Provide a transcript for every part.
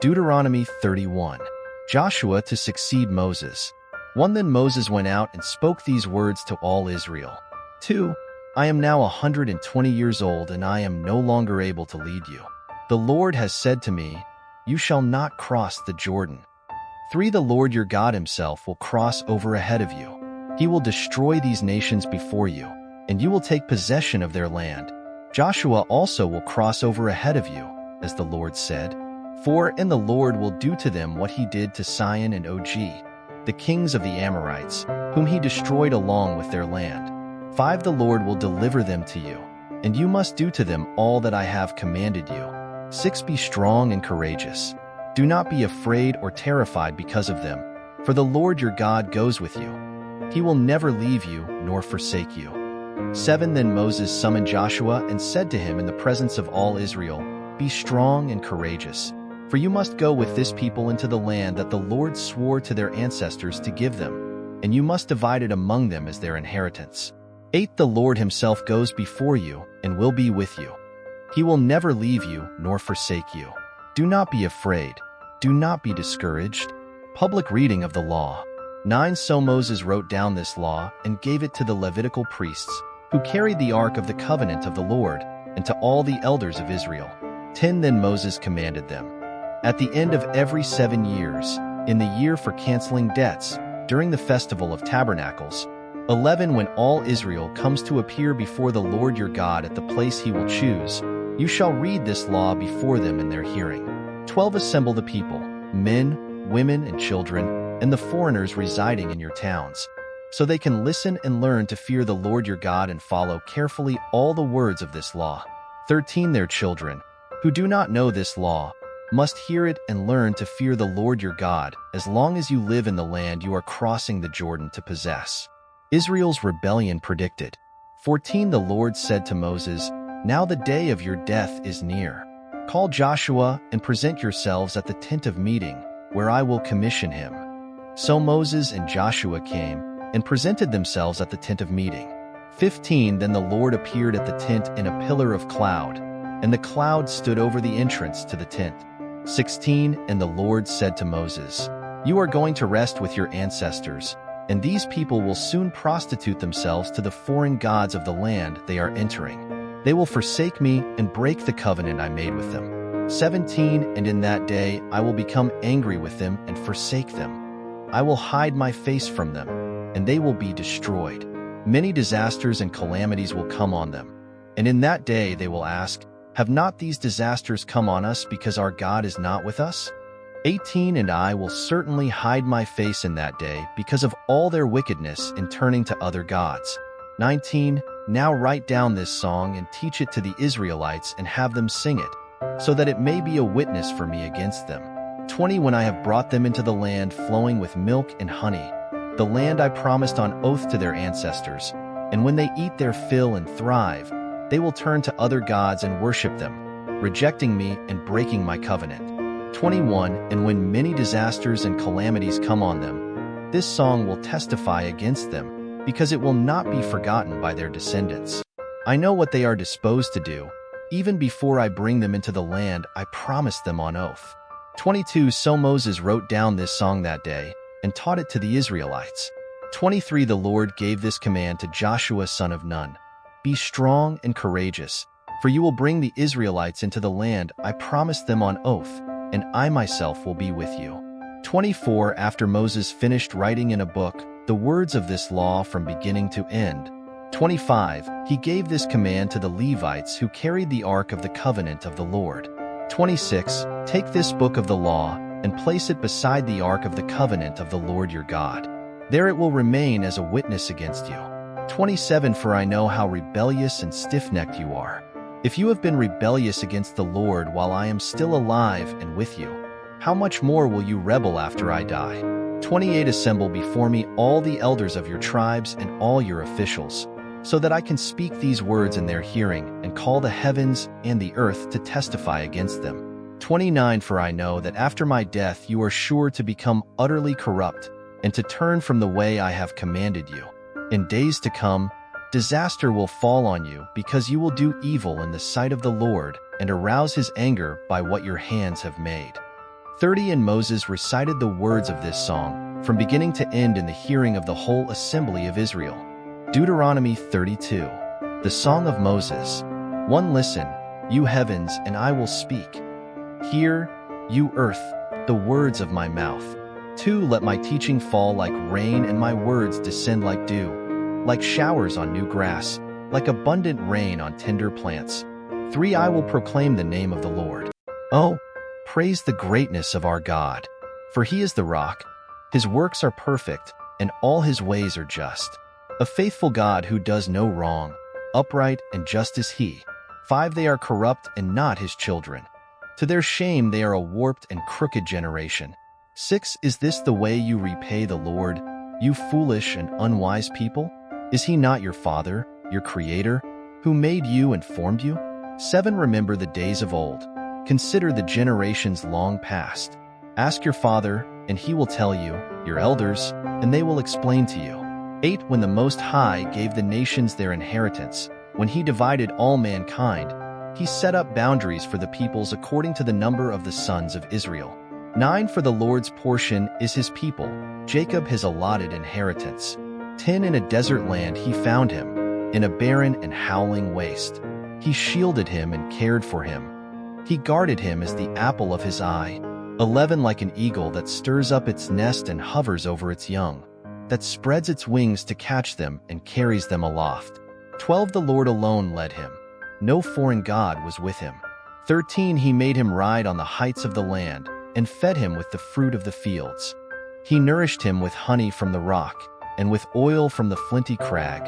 Deuteronomy 31. Joshua to succeed Moses. 1. Then Moses went out and spoke these words to all Israel. 2. I am now 120 years old, and I am no longer able to lead you. The Lord has said to me, you shall not cross the Jordan. 3. The Lord your God himself will cross over ahead of you. He will destroy these nations before you, and you will take possession of their land. Joshua also will cross over ahead of you, as the Lord said. 4. And the Lord will do to them what he did to Sihon and Og, the kings of the Amorites, whom he destroyed along with their land. 5. The Lord will deliver them to you, and you must do to them all that I have commanded you. 6. Be strong and courageous. Do not be afraid or terrified because of them, for the Lord your God goes with you. He will never leave you nor forsake you. 7. Then Moses summoned Joshua and said to him in the presence of all Israel, be strong and courageous, for you must go with this people into the land that the Lord swore to their ancestors to give them, and you must divide it among them as their inheritance. 8. The Lord himself goes before you and will be with you. He will never leave you nor forsake you. Do not be afraid. Do not be discouraged. Public reading of the law. 9. So Moses wrote down this law and gave it to the Levitical priests, who carried the ark of the covenant of the Lord, and to all the elders of Israel. 10. Then Moses commanded them, at the end of every 7 years, in the year for canceling debts, during the festival of tabernacles. 11. When all Israel comes to appear before the Lord your God at the place he will choose, you shall read this law before them in their hearing. 12. Assemble the people, men, women, and children, and the foreigners residing in your towns, so they can listen and learn to fear the Lord your God and follow carefully all the words of this law. 13. Their children, who do not know this law, must hear it and learn to fear the Lord your God as long as you live in the land you are crossing the Jordan to possess. Israel's rebellion predicted. 14. The Lord said to Moses, now the day of your death is near. Call Joshua and present yourselves at the tent of meeting, where I will commission him. So Moses and Joshua came and presented themselves at the tent of meeting. 15. Then the Lord appeared at the tent in a pillar of cloud, and the cloud stood over the entrance to the tent. 16. And the Lord said to Moses, you are going to rest with your ancestors, and these people will soon prostitute themselves to the foreign gods of the land they are entering. They will forsake me and break the covenant I made with them. 17. And in that day I will become angry with them and forsake them. I will hide my face from them, and they will be destroyed. Many disasters and calamities will come on them. And in that day they will ask, have not these disasters come on us because our God is not with us? 18. And I will certainly hide my face in that day because of all their wickedness in turning to other gods. 19. Now write down this song and teach it to the Israelites and have them sing it, so that it may be a witness for me against them. 20. When I have brought them into the land flowing with milk and honey, the land I promised on oath to their ancestors, and when they eat their fill and thrive, they will turn to other gods and worship them, rejecting me and breaking my covenant. 21. And when many disasters and calamities come on them, this song will testify against them, because it will not be forgotten by their descendants. I know what they are disposed to do. Even before I bring them into the land I promised them on oath. 22. So Moses wrote down this song that day and taught it to the Israelites. 23. The Lord gave this command to Joshua son of Nun. Be strong and courageous, for you will bring the Israelites into the land I promised them on oath, and I myself will be with you. 24. After Moses finished writing in a book the words of this law from beginning to end. 25. He gave this command to the Levites who carried the ark of the covenant of the Lord. 26. Take this book of the law and place it beside the ark of the covenant of the Lord your God. There it will remain as a witness against you. 27. For I know how rebellious and stiff-necked you are. If you have been rebellious against the Lord while I am still alive and with you, how much more will you rebel after I die? 28. Assemble before me all the elders of your tribes and all your officials, so that I can speak these words in their hearing and call the heavens and the earth to testify against them. 29. For I know that after my death you are sure to become utterly corrupt and to turn from the way I have commanded you. In days to come, disaster will fall on you because you will do evil in the sight of the Lord and arouse his anger by what your hands have made. 30 And Moses recited the words of this song, from beginning to end in the hearing of the whole assembly of Israel. Deuteronomy 32. The Song of Moses. 1 Listen, you heavens, and I will speak. Hear, you earth, the words of my mouth. 2 Let my teaching fall like rain and my words descend like dew, like showers on new grass, like abundant rain on tender plants. 3 I will proclaim the name of the Lord. Oh, praise the greatness of our God, for he is the rock. His works are perfect, and all his ways are just. A faithful God who does no wrong, upright and just is he. 5 They are corrupt and not his children. To their shame they are a warped and crooked generation. 6 Is this the way you repay the Lord, you foolish and unwise people? Is he not your Father, your Creator, who made you and formed you? 7 Remember the days of old. Consider the generations long past. Ask your father, and he will tell you, your elders, and they will explain to you. 8 When the Most High gave the nations their inheritance, when he divided all mankind, he set up boundaries for the peoples according to the number of the sons of Israel. 9 For the Lord's portion is his people, Jacob his allotted inheritance. 10 In a desert land he found him, in a barren and howling waste. He shielded him and cared for him. He guarded him as the apple of his eye. 11 Like an eagle that stirs up its nest and hovers over its young, that spreads its wings to catch them and carries them aloft. 12 The Lord alone led him. No foreign god was with him. 13 He made him ride on the heights of the land and fed him with the fruit of the fields. He nourished him with honey from the rock and with oil from the flinty crag.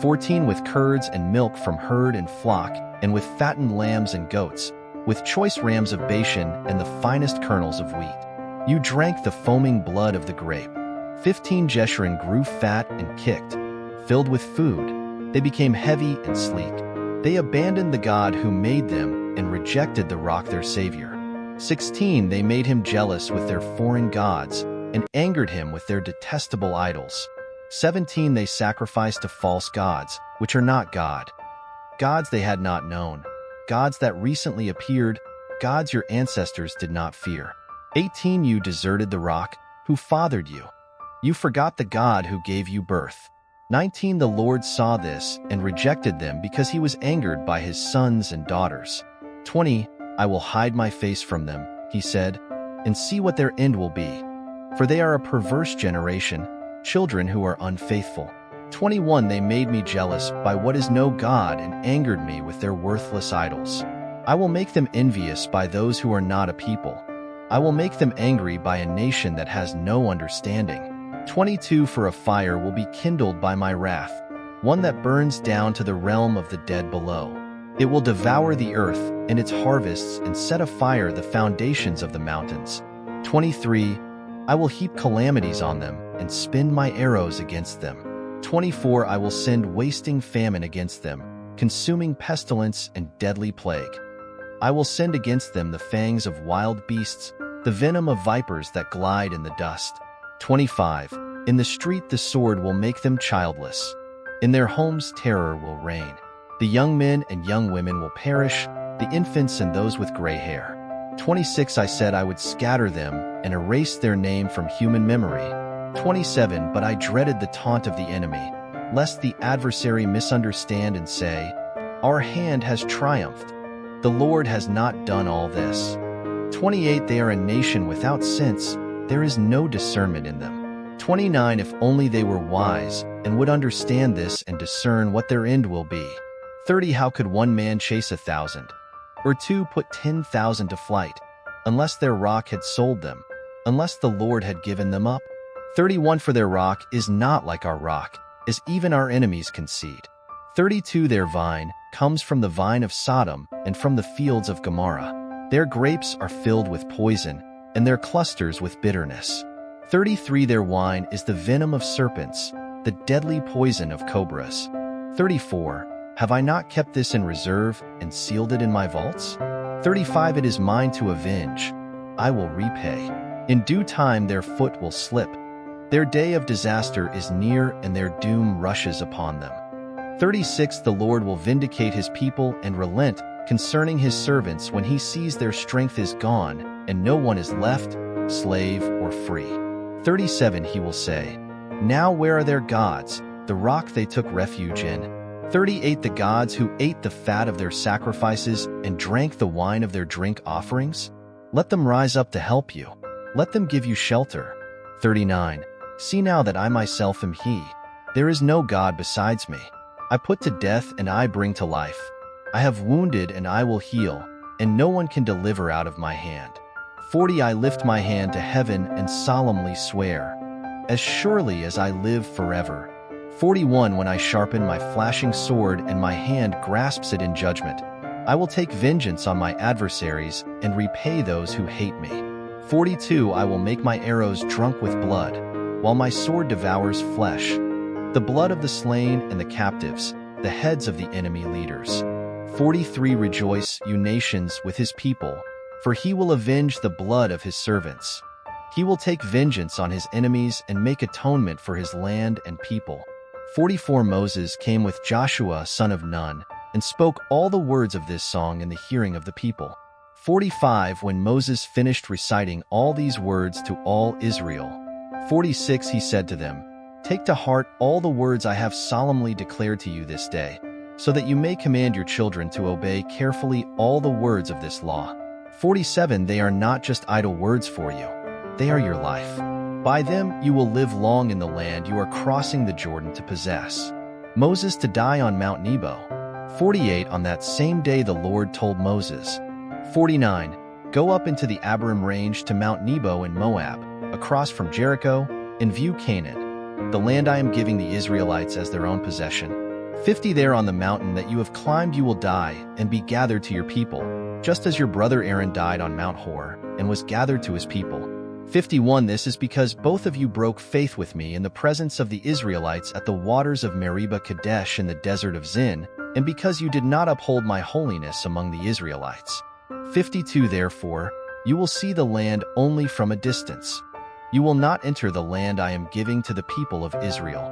14 With curds and milk from herd and flock, and with fattened lambs and goats, with choice rams of Bashan and the finest kernels of wheat. You drank the foaming blood of the grape. 15 Jeshurun grew fat and kicked. Filled with food, they became heavy and sleek. They abandoned the God who made them and rejected the rock their Savior. 16 They made him jealous with their foreign gods and angered him with their detestable idols. 17 They sacrificed to false gods, which are not God. Gods they had not known. Gods that recently appeared, gods your ancestors did not fear. 18 You deserted the rock, who fathered you. You forgot the God who gave you birth. 19 The Lord saw this and rejected them because he was angered by his sons and daughters. 20 I will hide my face from them, he said, and see what their end will be. For they are a perverse generation, children who are unfaithful. 21 They made me jealous by what is no God and angered me with their worthless idols. I will make them envious by those who are not a people. I will make them angry by a nation that has no understanding. 22 For a fire will be kindled by my wrath, one that burns down to the realm of the dead below. It will devour the earth and its harvests and set afire the foundations of the mountains. 23 I will heap calamities on them and spin my arrows against them. 24 I will send wasting famine against them, consuming pestilence and deadly plague. I will send against them the fangs of wild beasts, the venom of vipers that glide in the dust. 25 In the street the sword will make them childless. In their homes terror will reign. The young men and young women will perish, the infants and those with gray hair. 26 I said I would scatter them and erase their name from human memory. 27 But I dreaded the taunt of the enemy, lest the adversary misunderstand and say, our hand has triumphed. The Lord has not done all this. 28 They are a nation without sense, there is no discernment in them. 29 If only they were wise and would understand this and discern what their end will be. 30 How could one man chase 1,000, or two put 10,000 to flight, unless their rock had sold them, unless the Lord had given them up? 31 For their rock is not like our rock, as even our enemies concede. 32 Their vine comes from the vine of Sodom and from the fields of Gomorrah. Their grapes are filled with poison, and their clusters with bitterness. 33 Their wine is the venom of serpents, the deadly poison of cobras. 34 Have I not kept this in reserve and sealed it in my vaults? 35 It is mine to avenge. I will repay. In due time their foot will slip. Their day of disaster is near and their doom rushes upon them. 36 The Lord will vindicate his people and relent concerning his servants when he sees their strength is gone and no one is left, slave or free. 37 He will say, Now where are their gods, the rock they took refuge in? 38 The gods who ate the fat of their sacrifices and drank the wine of their drink offerings? Let them rise up to help you. Let them give you shelter. 39 See now that I myself am He. There is no God besides me. I put to death and I bring to life. I have wounded and I will heal, and no one can deliver out of my hand. 40 I lift my hand to heaven and solemnly swear, as surely as I live forever. 41 When I sharpen my flashing sword and my hand grasps it in judgment, I will take vengeance on my adversaries and repay those who hate me. 42 I will make my arrows drunk with blood, while my sword devours flesh, the blood of the slain and the captives, the heads of the enemy leaders. 43 Rejoice, you nations, with his people, for he will avenge the blood of his servants. He will take vengeance on his enemies and make atonement for his land and people. 44 Moses came with Joshua son of Nun, and spoke all the words of this song in the hearing of the people. 45 When Moses finished reciting all these words to all Israel, 46 He said to them, Take to heart all the words I have solemnly declared to you this day, so that you may command your children to obey carefully all the words of this law. 47 They are not just idle words for you, they are your life. By them you will live long in the land you are crossing the Jordan to possess. Moses to die on Mount Nebo. 48 On that same day the Lord told Moses. 49 Go up into the Abarim range to Mount Nebo in Moab, across from Jericho, and view Canaan, the land I am giving the Israelites as their own possession. 50 There on the mountain that you have climbed you will die and be gathered to your people, just as your brother Aaron died on Mount Hor and was gathered to his people. 51 This is because both of you broke faith with me in the presence of the Israelites at the waters of Meribah Kadesh in the desert of Zin, and because you did not uphold my holiness among the Israelites. 52 Therefore, you will see the land only from a distance. You will not enter the land I am giving to the people of Israel.